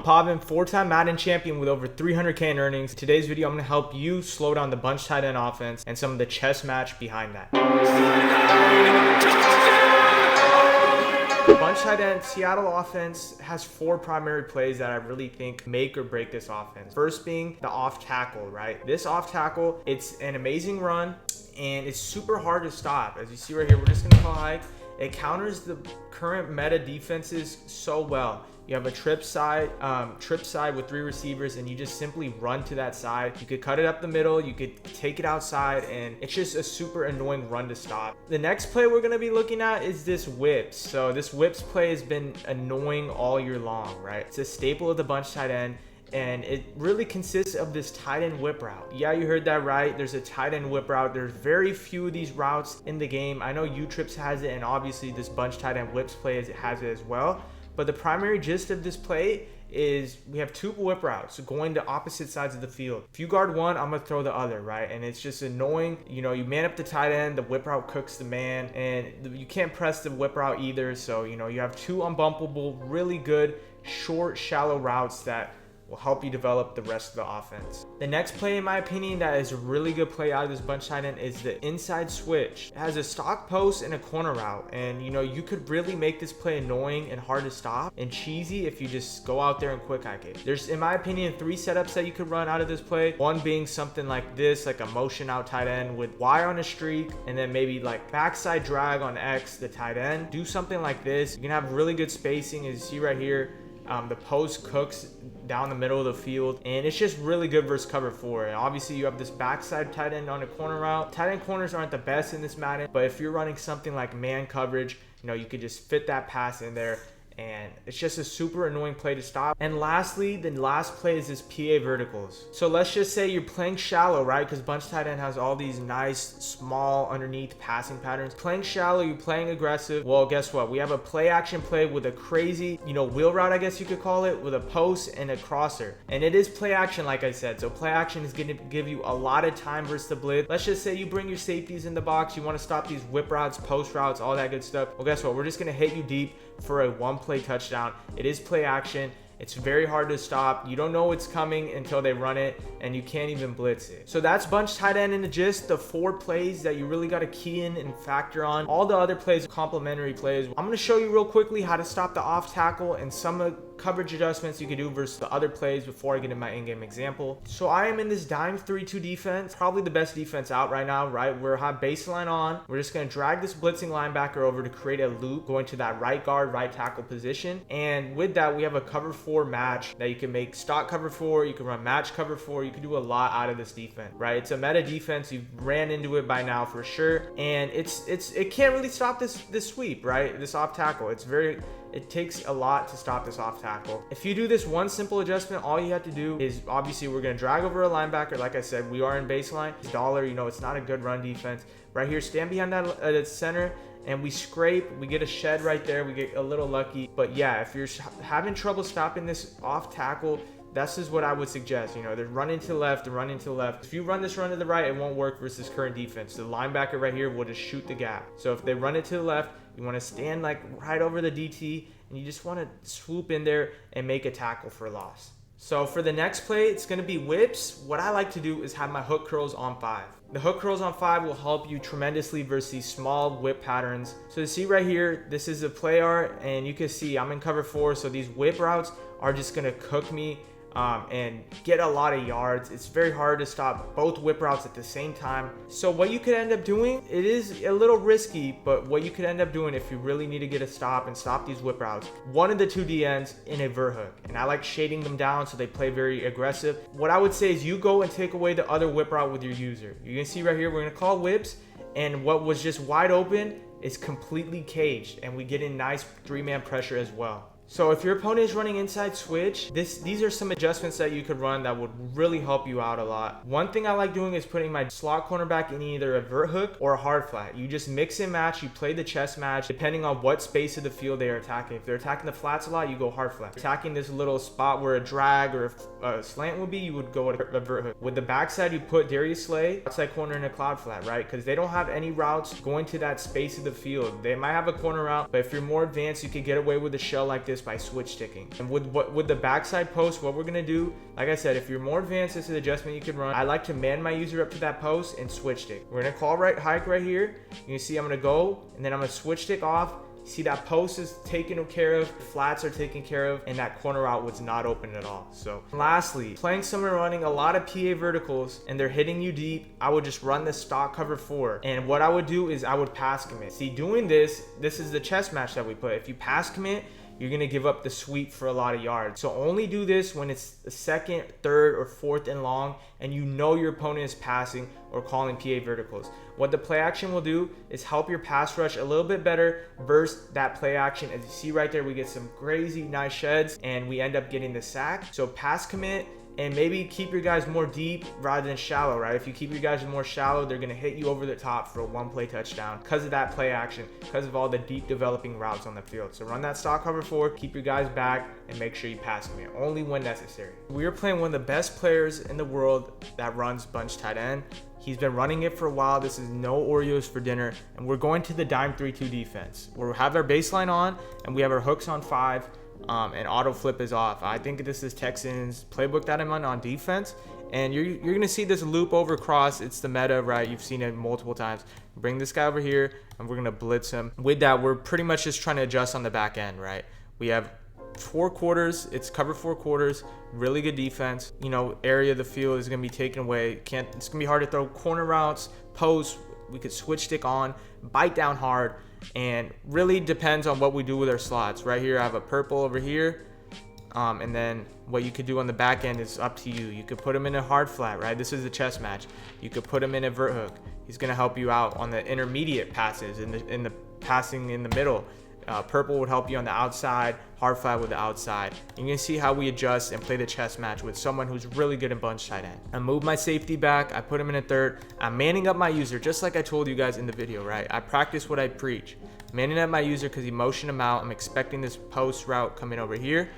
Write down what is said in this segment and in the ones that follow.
Pavin, 4-time Madden champion with over 300K in earnings. Today's video, I'm going to help you slow down the bunch tight end offense and some of the chess match behind that. Bunch tight end, Seattle offense has 4 primary plays that I really think make or break this offense. First being the off tackle, right? This off tackle, it's an amazing run and it's super hard to stop. As you see right here, we're just going to call hike. It counters the current meta defenses so well. You have a trip side with 3 receivers, and you just simply run to that side. You could cut it up the middle, you could take it outside, and it's just a super annoying run to stop. The next play we're gonna be looking at is this whips. So this whips play has been annoying all year long, right? It's a staple of the bunch tight end, and it really consists of this tight end whip route. Yeah, you heard that right. There's a tight end whip route. There's very few of these routes in the game. I know U-Trips has it, and obviously this bunch tight end whips play has it as well. But the primary gist of this play is we have 2 whip routes going to opposite sides of the field. If you guard one, I'm gonna throw the other, right? And it's just annoying. You know, you man up the tight end, the whip route cooks the man, and you can't press the whip route either. So, you know, you have 2 unbumpable, really good, short, shallow routes that will help you develop the rest of the offense. The next play, in my opinion, that is a really good play out of this bunch tight end is the inside switch. It has a stock post and a corner route, and you know, you could really make this play annoying and hard to stop and cheesy if you just go out there and quick hike it. There's, in my opinion, 3 setups that you could run out of this play. One being something like this, like a motion out tight end with Y on a streak, and then maybe like backside drag on X, the tight end. Do something like this. You can have really good spacing, as you see right here. The post cooks down the middle of the field, and it's just really good versus cover 4. And obviously you have this backside tight end on a corner route. Tight end corners aren't the best in this Madden, but if you're running something like man coverage, you know, you could just fit that pass in there, and it's just a super annoying play to stop. And lastly, the last play is this PA verticals. So let's just say you're playing shallow, right? Because bunch tight end has all these nice small underneath passing patterns. Playing shallow, you're playing aggressive. Well, guess what? We have a play action play with a crazy, you know, wheel route, I guess you could call it, with a post and a crosser. And it is play action, like I said. So play action is going to give you a lot of time versus the blitz. Let's just say you bring your safeties in the box. You want to stop these whip routes, post routes, all that good stuff. Well, guess what? We're just going to hit you deep for a 1-play touchdown. It is play action. It's very hard to stop. You don't know what's coming until they run it, and you can't even blitz it. So that's bunch tight end in the gist, the 4 plays that you really got to key in and factor on. All the other plays are complementary plays. I'm going to show you real quickly how to stop the off tackle and some of coverage adjustments you can do versus the other plays before I get in my in-game example. So I am in this dime 3-2 defense, probably the best defense out right now, right? We're high baseline on. We're just going to drag this blitzing linebacker over to create a loop going to that right guard, right tackle position. And with that, we have a cover 4 match that you can make stock cover 4. You can run match cover 4. You can do a lot out of this defense, right? It's a meta defense. You've ran into it by now for sure. And it can't really stop this sweep, right? This off tackle. It takes a lot to stop this off tackle. If you do this one simple adjustment, all you have to do is, obviously we're gonna drag over a linebacker. Like I said, we are in baseline. Dollar, you know, it's not a good run defense. Right here, stand behind that center, and we scrape, we get a shed right there. We get a little lucky. But yeah, if you're having trouble stopping this off tackle, this is what I would suggest. You know, they're running to the left, they're running to the left. If you run this run to the right, it won't work versus current defense. The linebacker right here will just shoot the gap. So if they run it to the left, you want to stand like right over the DT, and you just want to swoop in there and make a tackle for loss. So for the next play, it's going to be whips. What I like to do is have my hook curls on 5. The hook curls on 5 will help you tremendously versus these small whip patterns. So you see right here, this is a play art, and you can see I'm in cover 4, so these whip routes are just going to cook me and get a lot of yards. It's very hard to stop both whip routes at the same time. So what you could end up doing, it is a little risky, but what you could end up doing if you really need to get a stop and stop these whip routes, one of the 2 DNs in a vert hook. And I like shading them down so they play very aggressive. What I would say is you go and take away the other whip route with your user. You can see right here, we're gonna call whips, and what was just wide open is completely caged, and we get in nice 3-man pressure as well. So if your opponent is running inside switch, these are some adjustments that you could run that would really help you out a lot. One thing I like doing is putting my slot cornerback in either a vert hook or a hard flat. You just mix and match, you play the chess match depending on what space of the field they are attacking. If they're attacking the flats a lot, you go hard flat. Attacking this little spot where a drag or a slant would be, you would go a vert hook. With the backside, you put Darius Slay outside corner in a cloud flat, right? Because they don't have any routes going to that space of the field. They might have a corner route, but if you're more advanced, you could get away with a shell like this this by switch sticking. And with the backside post, what we're gonna do, like I said, if you're more advanced, this is an adjustment you can run. I like to man my user up to that post and switch stick. We're gonna call right hike right here. You can see I'm gonna go, and then I'm gonna switch stick off. See, that post is taken care of, flats are taken care of, and that corner route was not open at all. So lastly, playing someone running a lot of PA verticals and they're hitting you deep, I would just run the stock cover 4. And what I would do is I would pass commit. See, doing this is the chess match that we put. If you pass commit, you're gonna give up the sweep for a lot of yards. So only do this when it's the 2nd, 3rd, or 4th and long, and you know your opponent is passing or calling PA verticals. What the play action will do is help your pass rush a little bit better versus that play action. As you see right there, we get some crazy nice sheds and we end up getting the sack. So pass commit, and maybe keep your guys more deep rather than shallow, right? If you keep your guys more shallow, they're gonna hit you over the top for a 1-play touchdown because of that play action, because of all the deep developing routes on the field. So run that stock cover 4, keep your guys back, and make sure you pass commit, only when necessary. We are playing one of the best players in the world that runs bunch tight end. He's been running it for a while. This is no Oreos for dinner. And we're going to the dime 3-2 defense. We'll have our baseline on, and we have our hooks on 5. And auto flip is off. I think this is Texans playbook that I'm on defense, and you're gonna see this loop over cross. It's the meta, right? You've seen it multiple times. Bring this guy over here, and we're gonna blitz him. With that, we're pretty much just trying to adjust on the back end, right? We have 4 quarters. It's cover 4 quarters. Really good defense. You know, area of the field is gonna be taken away. It's gonna be hard to throw corner routes, post. We could switch stick on, bite down hard. And really depends on what we do with our slots. Right here I have a purple over here, and then what you could do on the back end is up to you. You could put him in a hard flat, right? This is a chess match. You could put him in a vert hook. He's gonna help you out on the intermediate passes, in the passing in the middle. Purple would help you on the outside, hard flat with the outside. You can see how we adjust and play the chess match with someone who's really good in bunch tight end. I move my safety back, I put him in a 3rd. I'm manning up my user, just like I told you guys in the video, right? I practice what I preach. Manning up my user because he motioned him out. I'm expecting this post route coming over here,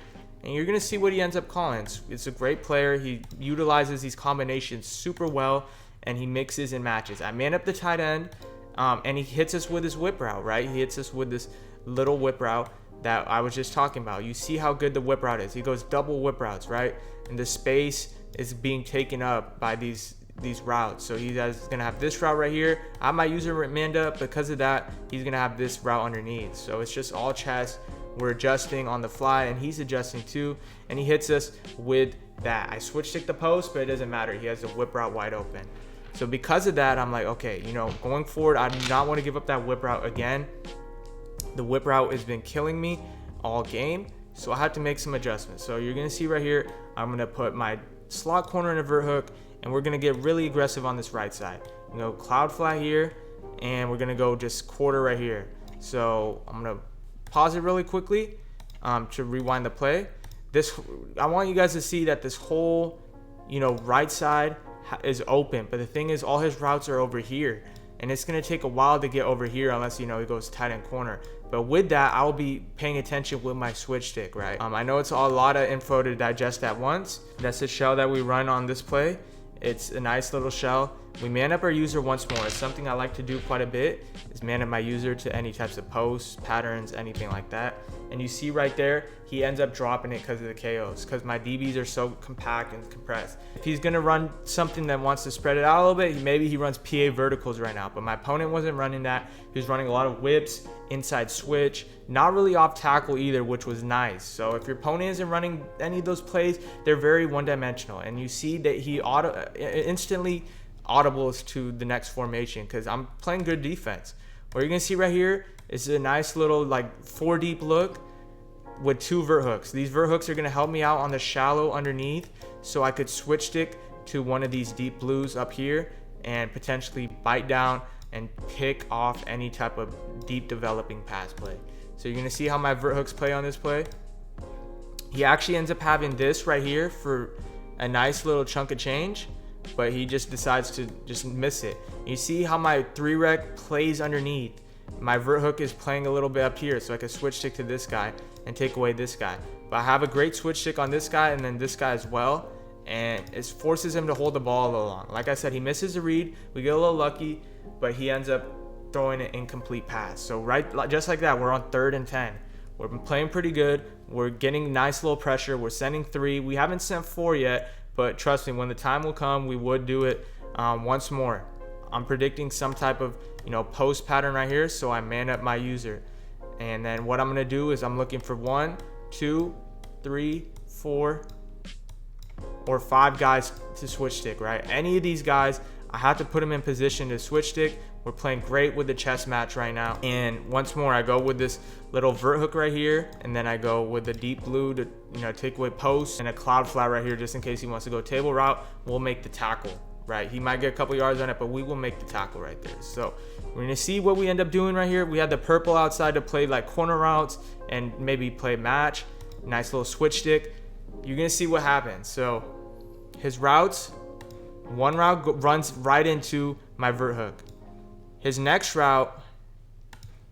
and you're gonna see what he ends up calling. It's a great player. He utilizes these combinations super well, and he mixes and matches. I man up the tight end, and he hits us with his whip route, right? He hits us with this little whip route that I was just talking about. You see how good the whip route is. He goes double whip routes, right? And the space is being taken up by these routes. So he's gonna have this route right here. I have my user manned up. Because of that, he's gonna have this route underneath. So it's just all chess. We're adjusting on the fly, and he's adjusting too, and he hits us with that. I switch stick the post, but it doesn't matter. He has the whip route wide open. So because of that, I'm like, okay, you know, going forward, I do not want to give up that whip route again. The whip route has been killing me all game, so I had to make some adjustments. So you're gonna see right here, I'm gonna put my slot corner in a vert hook, and we're gonna get really aggressive on this right side. You know, cloud flat here, and we're gonna go just quarter right here. So I'm gonna pause it really quickly to rewind the play. I want you guys to see that this whole, you know, right side is open, but the thing is, all his routes are over here, and it's gonna take a while to get over here unless, you know, he goes tight end corner. But with that, I'll be paying attention with my switch stick, right? I know it's a lot of info to digest at once. That's the shell that we run on this play. It's a nice little shell. We man up our user once more. It's something I like to do quite a bit, is man up my user to any types of posts, patterns, anything like that. And you see right there, he ends up dropping it because of the KOs, because my DBs are so compact and compressed. If he's gonna run something that wants to spread it out a little bit, maybe he runs PA verticals right now, but my opponent wasn't running that. He was running a lot of whips, inside switch, not really off tackle either, which was nice. So if your opponent isn't running any of those plays, they're very one-dimensional. And you see that he instantly audibles to the next formation because I'm playing good defense. What you're gonna see right here is a nice little like 4 deep look with 2 vert hooks. These vert hooks are gonna help me out on the shallow underneath, so I could switch stick to one of these deep blues up here and potentially bite down and pick off any type of deep developing pass play. So you're gonna see how my vert hooks play on this play. He actually ends up having this right here for a nice little chunk of change, but he just decides to just miss it. You see how my 3-rec plays underneath. My vert hook is playing a little bit up here, so I can switch stick to this guy and take away this guy. But I have a great switch stick on this guy and then this guy as well, and it forces him to hold the ball a little long. Like I said, he misses a read, we get a little lucky, but he ends up throwing an incomplete pass. So just like that, we're on 3rd and 10. We're playing pretty good. We're getting nice little pressure. We're sending 3. We haven't sent 4 yet, but trust me, when the time will come, we would do it once more. I'm predicting some type of, post pattern right here, so I man up my user. And then what I'm gonna do is I'm looking for 1, 2, 3, 4, or 5 guys to switch stick, right? Any of these guys, I have to put them in position to switch stick. We're playing great with the chess match right now. And once more, I go with this little vert hook right here, and then I go with the deep blue to, take away posts, and a cloud flat right here just in case he wants to go table route. We'll make the tackle, right? He might get a couple yards on it, but we will make the tackle right there. So we're gonna see what we end up doing right here. We had the purple outside to play like corner routes and maybe play match. Nice little switch stick. You're gonna see what happens. So his routes, one route runs right into my vert hook. His next route,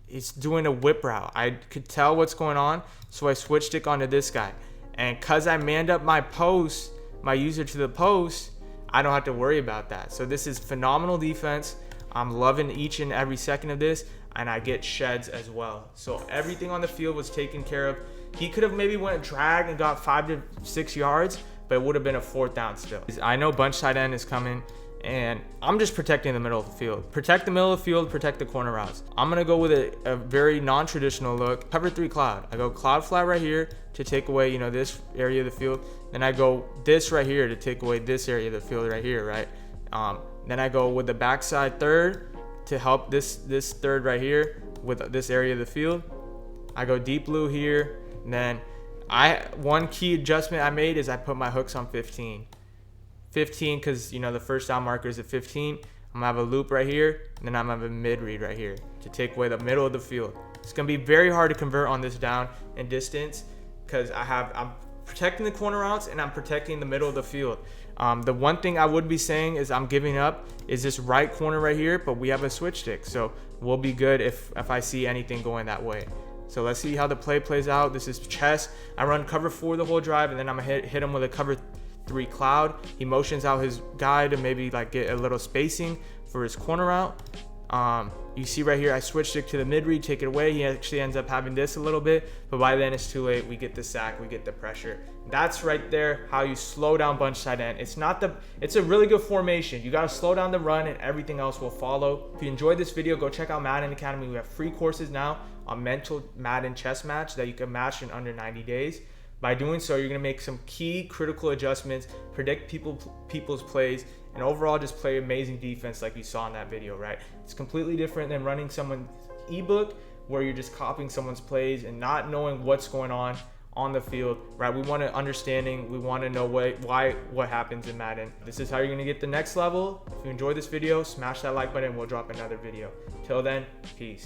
he's doing a whip route. I could tell what's going on, so I switched it onto this guy. And because I manned up my post, my user to the post, I don't have to worry about that. So this is phenomenal defense. I'm loving each and every second of this, and I get sheds as well. So everything on the field was taken care of. He could have maybe went drag and got 5 to 6 yards, but it would have been a 4th down still. I know bunch tight end is coming, and I'm just protecting the middle of the field. Protect the middle of the field, protect the corner routes. I'm gonna go with a very non-traditional look. Cover 3 cloud. I go cloud flat right here to take away, this area of the field. Then I go this right here to take away this area of the field right here, right? Then I go with the backside third to help this third right here with this area of the field. I go deep blue here. And then one key adjustment I made is I put my hooks on 15. 15 because the first down marker is at 15. I'm gonna have a loop right here, and then I'm gonna have a mid read right here to take away the middle of the field. It's gonna be very hard to convert on this down and distance because I'm protecting the corner routes and I'm protecting the middle of the field. The one thing I would be saying is I'm giving up is this right corner right here, but we have a switch stick, so we'll be good if I see anything going that way. So let's see how the play plays out. This is chess. I run cover 4 the whole drive, and then I'm gonna hit him with a cover 3 cloud. He motions out his guy to maybe like get a little spacing for his corner route. You see right here, I switch stick to the mid read, take it away. He actually ends up having this a little bit, but by then it's too late. We get the sack, we get the pressure. That's right there how you slow down bunch tight end. It's a really good formation. You gotta slow down the run and everything else will follow. If you enjoyed this video, go check out Madden Academy. We have free courses now on mental Madden chess match that you can match in under 90 days. By doing so, you're gonna make some key critical adjustments, predict people's plays, and overall just play amazing defense like you saw in that video, right? It's completely different than running someone's ebook where you're just copying someone's plays and not knowing what's going on the field, right? We want understanding. We want to know what happens in Madden. This is how you're gonna get the next level. If you enjoyed this video, smash that like button and we'll drop another video. Till then, peace.